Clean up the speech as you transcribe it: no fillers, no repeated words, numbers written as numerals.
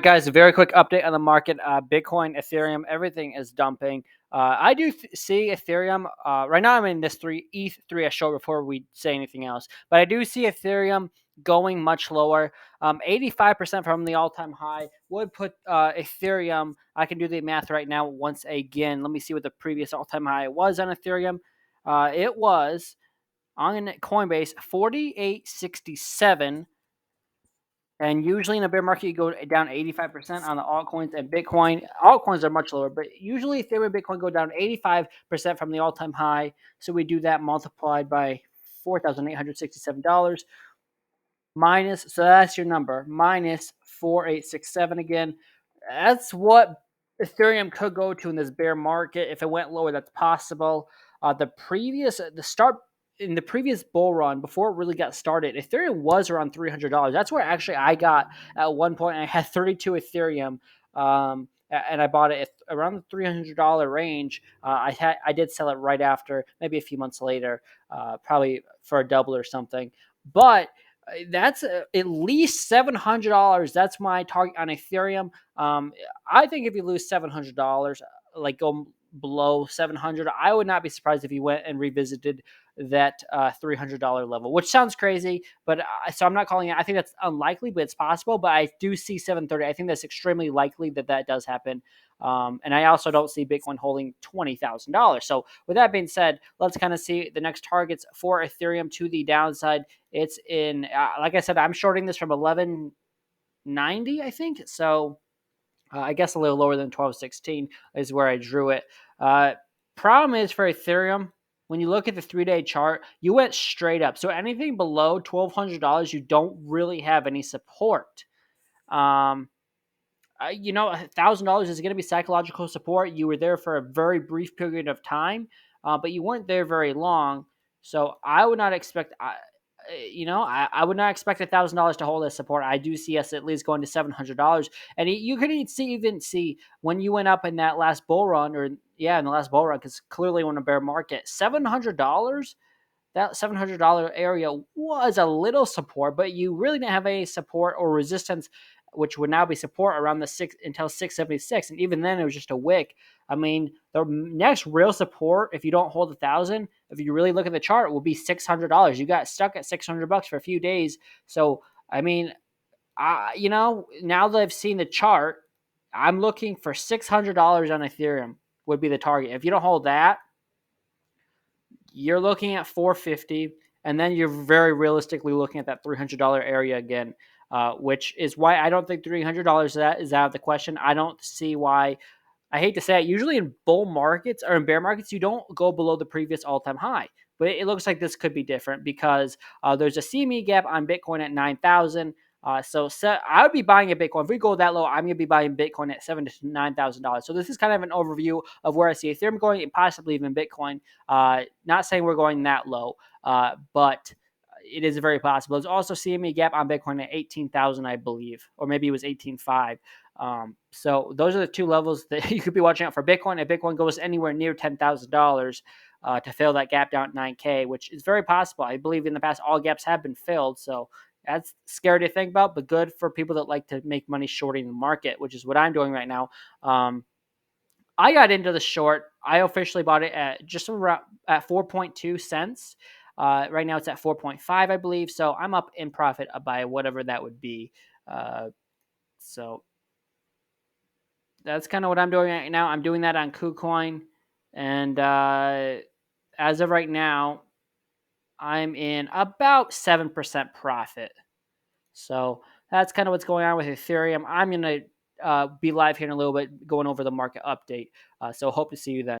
Guys, a very quick update on the market. Bitcoin, Ethereum, everything is dumping. I do see Ethereum right now. I'm in this ETH 3 I showed before we say anything else, but I do see Ethereum going much lower. 85% from the all-time high would put Ethereum. I can do the math right now once again. Let me see what the previous all-time high was on Ethereum. It was on Coinbase 48.67. And usually in a bear market, you go down 85% on the altcoins and Bitcoin. Altcoins are much lower, but usually Ethereum and Bitcoin go down 85% from the all-time high. So we do that multiplied by $4,867 minus, so that's your number, minus 4867 again. That's what Ethereum could go to in this bear market. If it went lower, that's possible. The start in the previous bull run before it really got started, Ethereum was around $300. That's where actually I got at one point. I had 32 Ethereum, and I bought it at around the $300 range. I did sell it right after, maybe a few months later, probably for a double or something. But that's at least $700. That's my target on Ethereum. I think if you lose $700, like go below 700, I would not be surprised if you went and revisited that $300 level, which sounds crazy, but so I'm not calling it. I think that's unlikely, but it's possible. But I do see 730. I think that's extremely likely that does happen. And I also don't see Bitcoin holding $20,000. So with that being said, let's kind of see the next targets for Ethereum to the downside. It's in, like I said, I'm shorting this from 1190, I think. So I guess a little lower than 1216 is where I drew it. Problem is for Ethereum, when you look at the 3-day chart, you went straight up. So anything below $1,200, you don't really have any support. $1,000 is going to be psychological support. You were there for a very brief period of time, but you weren't there very long. So I would not expect. I would not expect $1,000 to hold as support. I do see us at least going to $700, and you could even see when you went up in that last bull run, in the last bull run, because clearly we're in a bear market, $700. That $700 area was a little support, but you really didn't have any support or resistance, which would now be support around the six until 676, and even then it was just a wick. I mean, the next real support, if you don't hold 1,000, if you really look at the chart, will be $600. You got stuck at $600 for a few days. So I mean, now that I've seen the chart, I'm looking for $600 on Ethereum would be the target. If you don't hold that, you're looking at 450, and then you're very realistically looking at that $300 area again, which is why I don't think $300 is out of the question. I don't see why. I hate to say it. Usually in bull markets or in bear markets, you don't go below the previous all-time high. But it looks like this could be different because there's a CME gap on Bitcoin at 9,000. So I would be buying a Bitcoin. If we go that low, I'm going to be buying Bitcoin at $7,000 to $9,000. So this is kind of an overview of where I see Ethereum going and possibly even Bitcoin. Not saying we're going that low, but it is very possible. There's also CME gap on Bitcoin at 18,000, I believe, or maybe it was 18.5. So those are the two levels that you could be watching out for Bitcoin. If Bitcoin goes anywhere near $10,000 to fill that gap down at 9K, which is very possible. I believe in the past all gaps have been filled. So that's scary to think about, but good for people that like to make money shorting the market, which is what I'm doing right now. I got into the short. I officially bought it at just around at 4.2 cents. Right now it's at 4.5, I believe. So I'm up in profit by whatever that would be. So that's kind of what I'm doing right now. I'm doing that on KuCoin. And as of right now, I'm in about 7% profit. So that's kind of what's going on with Ethereum. I'm going to be live here in a little bit going over the market update. So hope to see you then.